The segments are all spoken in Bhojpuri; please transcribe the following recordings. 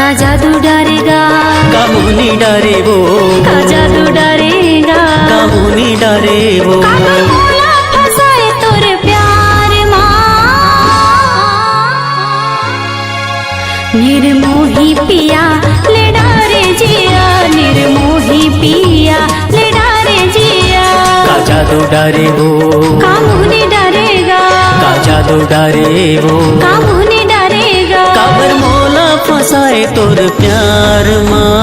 का जादू डरेगा, का मोहनी डरे वो, का जादू डरेगा, का मोहनी डरे वो। काबर मोला फसाए तोर प्यार माँ, निर्मोही पिया ले डारे जिया, निर्मोही पिया ले डारे जिया। का जादू डरे वो, का मोहनी डरेगा, का जादू डरे वो, का मोहनी डरेगा। काबर मोला फसाए तोर प्यार माँ,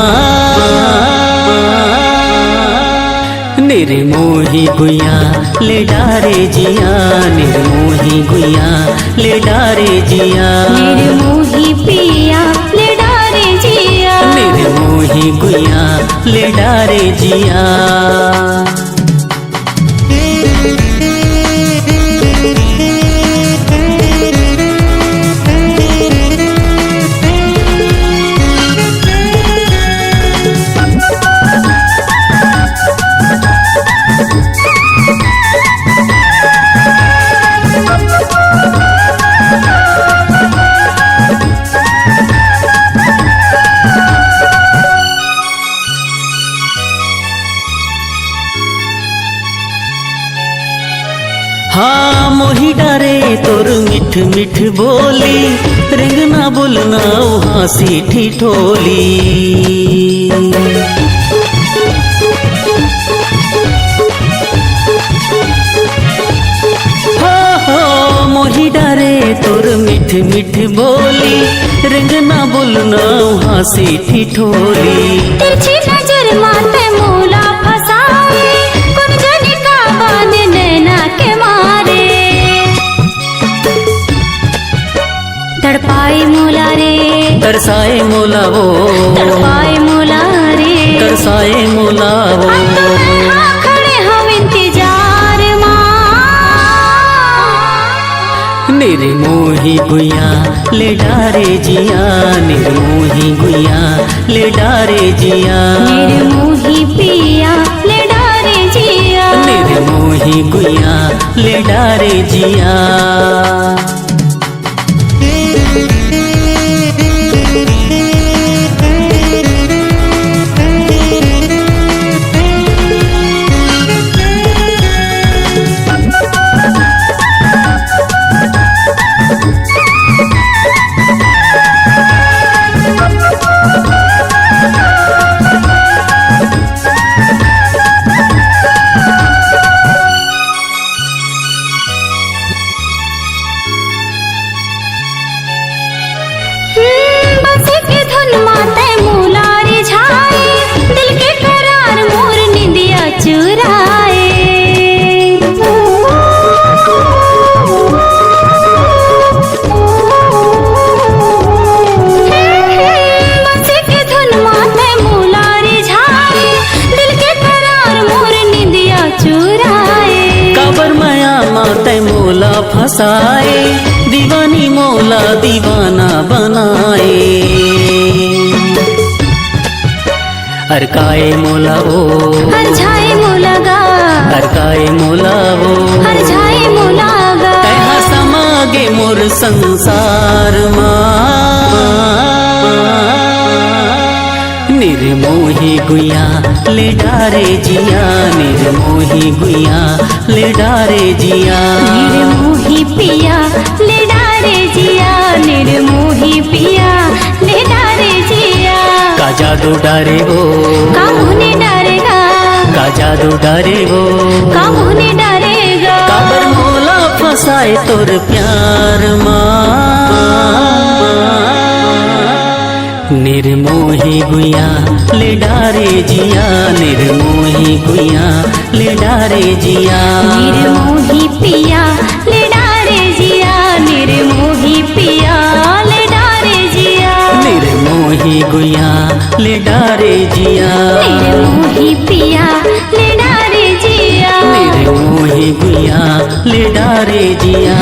निर्मोही गुइया ले डारे जिया, निर्मोही गुइया ले डारे जिया, निर्मोही पिया ले डारे जिया, निर्मोही गुइया ले डारे जिया। हाँ मोही डारे तोर मिठ मिठ बोली, रेंगना बोलना हाँसी ठिठोली। हाँ मोही डारे तोर मिठ मिठ बोली, रेंगना बोलना हाँसी ठिठोली। तिरछी नजर माते मोला फसाए, कौन जाने का बांध नैना के मारे। तड़पाए मोला रे, तरसाए मोला वो, तड़पाए मोला रे, तरसाए मोला वो। अब तो मैं हाँ खड़े हम इंतजार माँ, निर्मोही गुइया ले डारे जिया, निर्मोही गुइया ले डारे जिया, निर्मोही पिया ले डारे जिया, निर्मोही गुइया ले डारे जिया। बस के धुन माते मोला रिझाए, दिल के करार मोर निंदिया चुराए। बस के धुन माते मोला रिझाए, दिल के करार मोर निंदिया चुराए। काबर माया माते मोला फसाए, दीवानी मोला दीवाना बनाए। अरकाए मोला वो, हर झाए मोला गा, अरकाए मोला वो, हर झाए मोला गा। तैहा समागे मोर संसार माँ, निर्मोही गुइया ले डारे जिया, निर्मोही गुइया ले डारे जिया, निर्मोही पिया ले डारे जिया, निर्मोही पिया ले डारे जिया। का जादू डारे वो, का मुहने डारेगा, का जादू डारे वो, का मुहने डारेगा। काबर मोला फसाए तोर प्यार माँ, निर्मोही गुइया ले डारे जिया, निर्मोही गुइया ले डारे जिया, निर्मोही पिया ले डारे जिया, निर्मोही पिया ले डारे जिया, निर्मोही गुइया ले डारे जिया, निर्मोही पिया ले डारे जिया, निर्मोही गुइया ले डारे जिया।